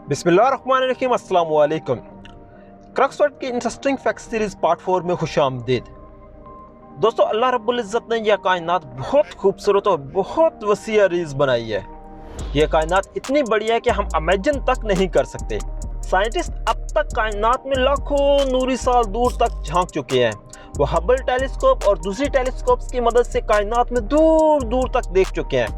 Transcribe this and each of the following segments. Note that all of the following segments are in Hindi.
बिस्मिल्लाहिर्रहमानिर्रहीम, अस्सलाम वालेकुम। क्रक्सवर्ड की इंटरेस्टिंग फैक्ट सीरीज पार्ट 4 में खुशामदीद। दोस्तों, अल्लाह रब्बुल इज़्ज़त ने यह कायनात बहुत खूबसूरत और बहुत वसी अरीज़ बनाई है। यह कायनात इतनी बड़ी है कि हम इमेजिन तक नहीं कर सकते। साइंटिस्ट अब तक कायनात में लाखों नूरी साल दूर तक झांक चुके हैं। वो हबल टेलीस्कोप और दूसरी टेलीस्कोप्स की मदद से कायनात में दूर दूर तक देख चुके हैं।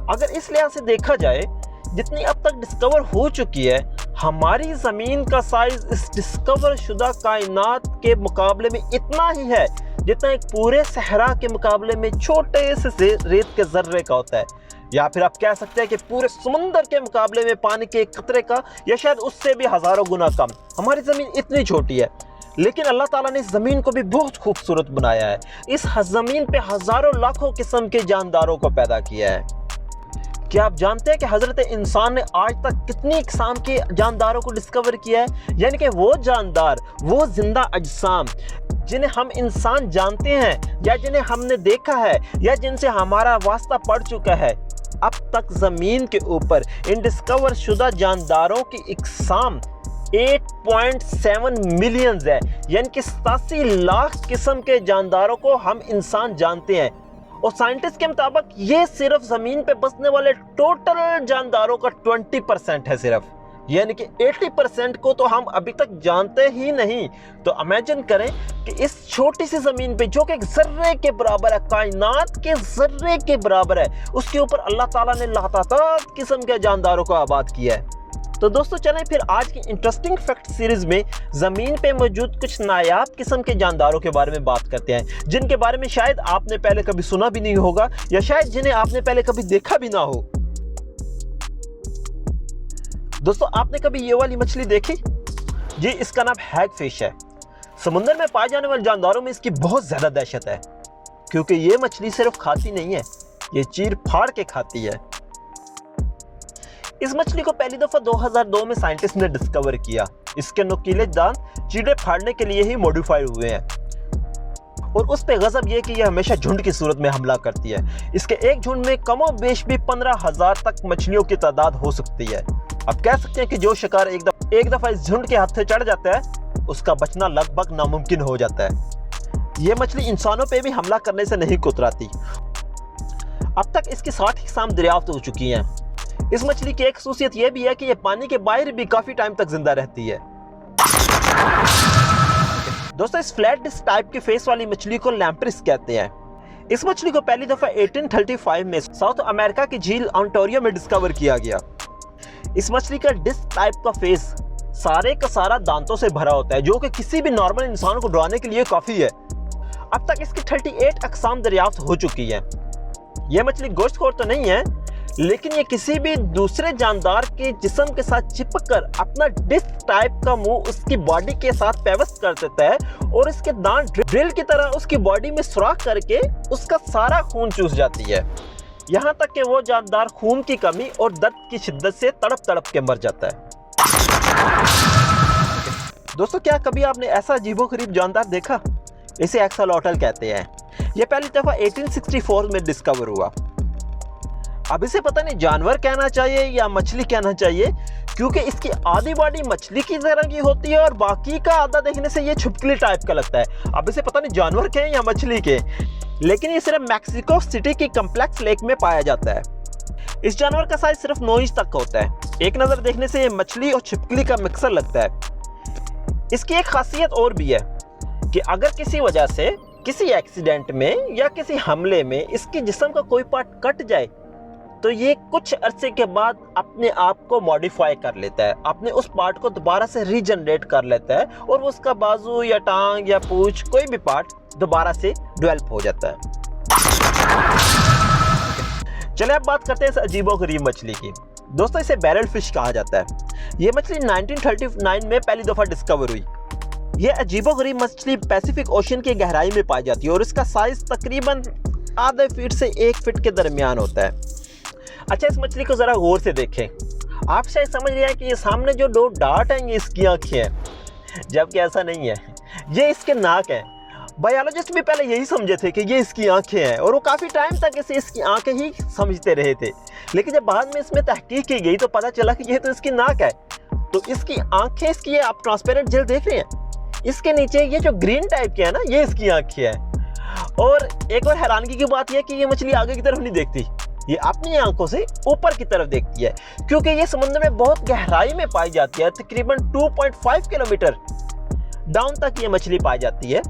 अगर इस लिहाज से देखा जाए, जितनी अब तक डिस्कवर हो चुकी है, हमारी ज़मीन का साइज इस डिस्कवर शुदा कायनात के मुकाबले में इतना ही है जितना एक पूरे सहरा के मुकाबले में छोटे से रेत के ज़र्रे का होता है, या फिर आप कह सकते हैं कि पूरे समुंदर के मुकाबले में पानी के एक कतरे का, या शायद उससे भी हज़ारों गुना कम। हमारी ज़मीन इतनी छोटी है, लेकिन अल्लाह ताला ने इस ज़मीन को भी बहुत खूबसूरत बनाया है। इस ज़मीन पे हज़ारों लाखों किस्म के जानदारों को पैदा किया है। क्या आप जानते हैं कि हज़रत इंसान ने आज तक कितनी किस्म के जानदारों को डिस्कवर किया है? यानी कि वो जानदार, वो जिंदा अजसाम जिन्हें हम इंसान जानते हैं, या जिन्हें हमने देखा है, या जिनसे हमारा वास्ता पड़ चुका है। अब तक ज़मीन के ऊपर इन डिस्कवर शुदा जानदारों की इकसाम 8.7 मिलियन है, यानी कि 87 लाख किस्म के जानदारों को हम इंसान जानते हैं। और साइंटिस्ट के मुताबिक ये सिर्फ ज़मीन पे बसने वाले टोटल जानदारों का 20% है सिर्फ, यानी कि 80% को तो हम अभी तक जानते ही नहीं। तो इमेजिन करें कि इस छोटी सी ज़मीन पे, जो कि एक ज़र्रे के बराबर है, कायनात के ज़र्रे के बराबर है, उसके ऊपर अल्लाह ताला ने लातादाद किस्म के जानदारों को आबाद किया है। तो दोस्तों, चलें फिर आज की इंटरेस्टिंग फैक्ट सीरीज में ज़मीन पे मौजूद कुछ नायाब किस्म के जानदारों के बारे में बात करते हैं, जिनके बारे में शायद आपने पहले कभी सुना भी नहीं होगा, या शायद जिन्हें आपने पहले कभी देखा भी ना हो। दोस्तों, आपने कभी ये वाली मछली देखी? जी, इसका नाम हैग फिश है। समुद्र में पाए जाने वाले जानदारों में इसकी बहुत ज़्यादा दहशत है, क्योंकि ये मछली सिर्फ खाती नहीं है, ये चीर फाड़ के खाती है। इस मछली को पहली दफा 2002 में साइंटिस्ट ने डिस्कवर किया। इसके नुकीले दांत चीड़े फाड़ने के लिए ही मॉडिफाई हुए हैं, और उस पे गजब यह कि यह हमेशा झुंड की सूरत में हमला करती है। इसके एक झुंड में कमो बेश भी 15,000 तक मछलियों की तादाद हो सकती है। अब कह सकते हैं कि जो शिकार एक दफा इस झुंड के हाथ से चढ़ जाता है, उसका बचना लगभग नामुमकिन हो जाता है। यह मछली इंसानों पे भी हमला करने से नहीं कुतराती। अब तक इसकी 60 किस्म दरियाफ्त हो चुकी हैं। इस मछली की एक खासियत यह भी है कि यह पानी के बाहर भी काफी टाइम तक जिंदा रहती है। दोस्तों, इस फ्लैट डिस्क टाइप के फेस वाली मछली को लैम्प्रिस कहते हैं। इस मछली को पहली दफा 1835 में साउथ अमेरिका की झील ओंटारियो में डिस्कवर किया गया। इस मछली का डिस्क टाइप का फेस सारे का सारा दांतों से भरा होता है, जो कि किसी भी नॉर्मल इंसान को डराने के लिए काफी है। अब तक इसकी 38 अक़साम दरियाफ्त हो चुकी है। यह मछली गोश्तखोर तो नहीं है, लेकिन ये किसी भी दूसरे जानदार के जिस्म के साथ चिपक कर अपना डिस्क टाइप का मुंह उसकी बॉडी के साथ पेवस्त कर देता है, और इसके दांत ड्रिल की तरह उसकी बॉडी में सुराख करके उसका सारा खून चूस जाती है, यहाँ तक कि वो जानदार खून की कमी और दर्द की शिद्दत से तड़प तड़प के मर जाता है। दोस्तों, क्या कभी आपने ऐसा अजीबोगरीब जानदार देखा? इसे एक्सोलॉटल कहते हैं। यह पहली दफा 1864 में डिस्कवर हुआ। अब इसे पता नहीं जानवर कहना चाहिए या मछली कहना चाहिए, क्योंकि इसकी आधी बॉडी मछली की तरह की होती है और बाकी का आधा देखने से ये छिपकली टाइप का लगता है। अब इसे पता नहीं जानवर कहें या मछली के, लेकिन ये सिर्फ मैक्सिको सिटी की कॉम्प्लेक्स लेक में पाया जाता है। इस जानवर का साइज सिर्फ 9 इंच तक का होता है। एक नज़र देखने से ये मछली और छिपकली का मिक्सर लगता है। इसकी एक खासियत और भी है कि अगर किसी वजह से, किसी एक्सीडेंट में या किसी हमले में इसके जिस्म का कोई पार्ट कट जाए, तो ये कुछ अरसे के बाद अपने आप को मॉडिफाई कर लेता है, अपने उस पार्ट को दोबारा से रीजनरेट कर लेता है, और उसका बाजू या टांग या पूंछ कोई भी पार्ट दोबारा से डेवलप हो जाता है। चलिए अब बात करते हैं इस अजीबोगरीब मछली की। दोस्तों, इसे बैरल फिश कहा जाता है। ये मछली 1939 में पहली दफा डिस्कवर हुई। यह अजीबोगरीब मछली पैसिफिक ओशन की गहराई में पाई जाती है, और इसका साइज तकरीबन आधे फीट से 1 फीट के दरमियान होता है। अच्छा, इस मछली को जरा गौर से देखें। आप शायद समझ रहे हैं कि ये सामने जो 2 डार्ट हैं, ये इसकी आंखें हैं, जबकि ऐसा नहीं है, ये इसके नाक हैं। बायोलॉजिस्ट भी पहले यही समझे थे कि ये इसकी आंखें हैं, और वो काफ़ी टाइम तक इसे इसकी आंखें ही समझते रहे थे, लेकिन जब बाद में इसमें तहकीक की गई तो पता चला कि ये तो इसकी नाक है। तो इसकी आंखें, इसकी ये आप ट्रांसपेरेंट जेल देख रहे हैं, इसके नीचे ये जो ग्रीन टाइप के है ना, ये इसकी आंखें हैं। और एक और हैरानगी की बात यह कि ये मछली आगे की तरफ नहीं देखती, ये अपनी आंखों से ऊपर की तरफ देखती है, क्योंकि ये समुद्र में बहुत गहराई में पाई जाती है। तकरीबन 2.5 किलोमीटर डाउन तक ये मछली पाई जाती है।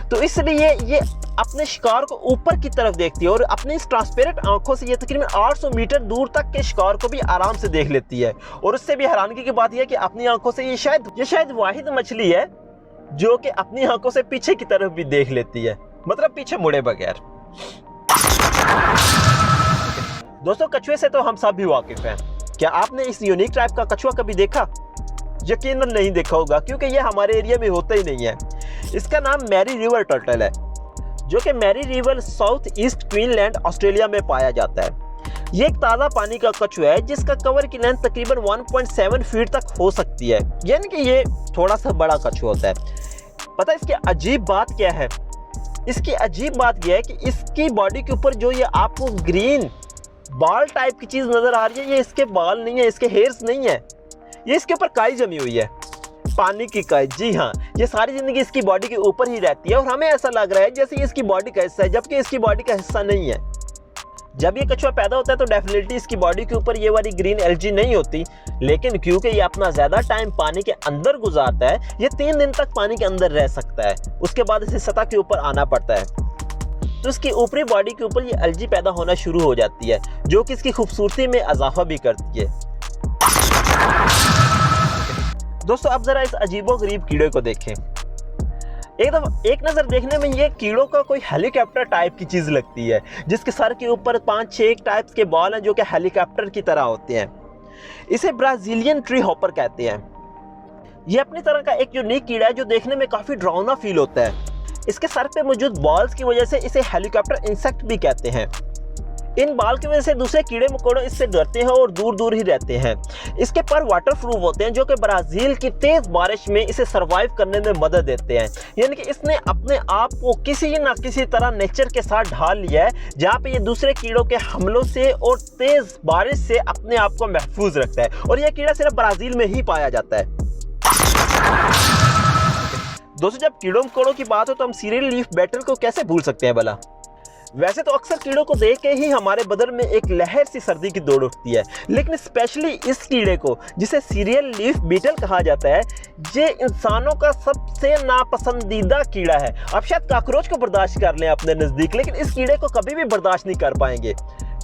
तो इसलिए ये अपने शिकार को ऊपर की तरफ देखती है और अपनी इस ट्रांसपेरेंट आंखों से ये तकरीबन 800 मीटर दूर तक के शिकार को भी आराम से देख लेती है। और उससे भी हैरानगी की बात यह है कि अपनी आंखों से ये शायद वाहिद मछली है जो कि अपनी आंखों से पीछे की तरफ भी देख लेती है, मतलब पीछे मुड़े बगैर। दोस्तों, कछुए से तो हम सब भी वाकिफ हैं। क्या आपने इस यूनिक टाइप का कछुआ कभी देखा? यकीनन नहीं देखा होगा, क्योंकि ये हमारे एरिया में होता ही नहीं है। इसका नाम मैरी रिवर टर्टल है, जो कि Mary river south east Queensland Australia में पाया जाता है। ये एक ताज़ा पानी का कछुआ है जिसका कवर की लेंथ तकरीबन 1.7 फीट तक हो सकती है, यानी कि ये थोड़ा सा बड़ा कछुआ होता है। पता है इसकी अजीब बात क्या है? इसकी अजीब बात यह है कि इसकी बॉडी के ऊपर जो ये आपको ग्रीन बाल टाइप की चीज़ नज़र आ रही है, ये इसके बाल नहीं है, इसके हेयर्स नहीं है, ये इसके ऊपर काई जमी हुई है, पानी की काई। जी हाँ, ये सारी ज़िंदगी इसकी बॉडी के ऊपर ही रहती है और हमें ऐसा लग रहा है जैसे ये इसकी बॉडी का हिस्सा है, जबकि इसकी बॉडी का हिस्सा नहीं है। जब ये कछुआ पैदा होता है तो डेफिनेटली इसकी बॉडी के ऊपर ये वाली ग्रीन एलजी नहीं होती, लेकिन क्योंकि ये अपना ज़्यादा टाइम पानी के अंदर गुजारता है, ये 3 दिन तक पानी के अंदर रह सकता है, उसके बाद इसे सतह के ऊपर आना पड़ता है। तो इसकी ऊपरी बॉडी के ऊपर ये एलजी पैदा होना शुरू हो जाती है, जो कि इसकी खूबसूरती में इजाफा भी करती है। दोस्तों, अब जरा इस अजीबोगरीब कीड़े को देखें। एक नज़र देखने में ये कीड़ों का कोई हेलीकॉप्टर टाइप की चीज़ लगती है, जिसके सर के ऊपर 5-6 टाइप्स के बॉल हैं जो कि हेलीकॉप्टर की तरह होते हैं। इसे ब्राज़ीलियन ट्री हॉपर कहते हैं। ये अपनी तरह का एक यूनिक कीड़ा है जो देखने में काफ़ी डरावना फील होता है। इसके सर पे मौजूद बॉल्स की वजह से इसे हेलीकॉप्टर इंसेक्ट भी कहते हैं। इन बाल की वजह से दूसरे कीड़े मकोड़े इससे डरते हैं और दूर दूर ही रहते हैं। इसके पर वाटर प्रूफ होते हैं, जो कि ब्राज़ील की तेज़ बारिश में इसे सर्वाइव करने में मदद देते हैं। यानी कि इसने अपने आप को किसी न किसी तरह नेचर के साथ ढाल लिया है, जहाँ पे ये दूसरे कीड़ों के हमलों से और तेज़ बारिश से अपने आप को महफूज रखता है। और यह कीड़ा सिर्फ ब्राज़ील में ही पाया जाता है। दोस्तों, जब कीड़ों मकोड़ों की बात हो तो हम सीरियल लीफ बेटल को कैसे भूल सकते हैं भला? वैसे तो अक्सर कीड़ों को देख के ही हमारे बदन में एक लहर सी सर्दी की दौड़ उठती है, लेकिन स्पेशली इस कीड़े को, जिसे सीरियल लीफ बीटल कहा जाता है, ये इंसानों का सबसे नापसंदीदा कीड़ा है। आप शायद कॉकरोच को बर्दाश्त कर लें अपने नज़दीक, लेकिन इस कीड़े को कभी भी बर्दाश्त नहीं कर पाएंगे।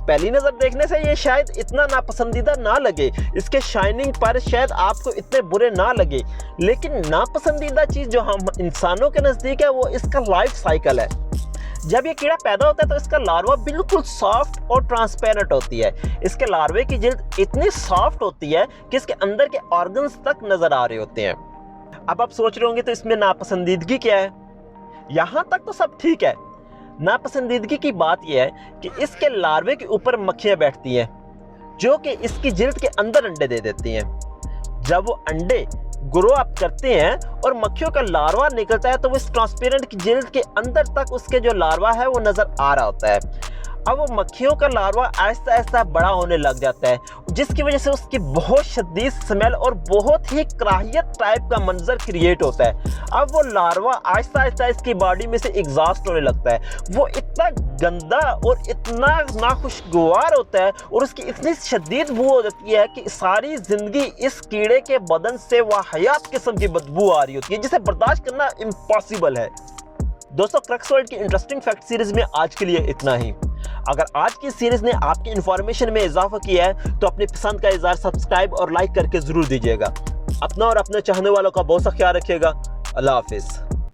पहली नज़र देखने से ये शायद इतना नापसंदीदा ना लगे, इसके शाइनिंग पर शायद आपको इतने बुरे ना लगे, लेकिन नापसंदीदा चीज़ जो हम इंसानों के नज़दीक है वो इसका लाइफ साइकिल है। जब ये कीड़ा पैदा होता है तो इसका लार्वा बिल्कुल सॉफ्ट और ट्रांसपेरेंट होती है। इसके लार्वे की जिल्द इतनी सॉफ्ट होती है कि इसके अंदर के ऑर्गन्स तक नज़र आ रहे होते हैं। अब आप सोच रहे होंगे तो इसमें नापसंदीदगी क्या है? यहाँ तक तो सब ठीक है। नापसंदीदगी की बात यह है कि इसके लार्वे के ऊपर मक्खियाँ बैठती हैं, जो कि इसकी जिल्द के अंदर अंडे दे देती हैं। जब वो अंडे ग्रो अप करते हैं और मक्खियों का लार्वा निकलता है, तो वो इस ट्रांसपेरेंट की जिल्द के अंदर तक उसके जो लार्वा है वो नज़र आ रहा होता है। अब वो मक्खियों का लार्वा आहिस्ता आहिस्ता बड़ा होने लग जाता है, जिसकी वजह से उसकी बहुत शदीद स्मेल और बहुत ही कराहियत टाइप का मंजर क्रिएट होता है। अब वो लार्वा आहिस्ता आहिस्ता इसकी बॉडी में से एग्जॉस्ट होने लगता है। वो इतना गंदा और इतना नाखुशगवार होता है और उसकी इतनी शदीद बू हो जाती है कि सारी ज़िंदगी इस कीड़े के बदन से वाहियात किस्म की बदबू आ रही होती है, जिसे बर्दाश्त करना इम्पॉसिबल है। दोस्तों, क्रक्स वर्ल्ड की इंटरेस्टिंग फैक्ट सीरीज़ में आज के लिए इतना ही। अगर आज की सीरीज़ ने आपकी इन्फॉर्मेशन में इजाफा किया है तो अपनी पसंद का इज़हार सब्सक्राइब और लाइक करके ज़रूर दीजिएगा। अपना और अपने चाहने वालों का बहुत सा ख्याल रखिएगा। अल्लाह हाफिज़।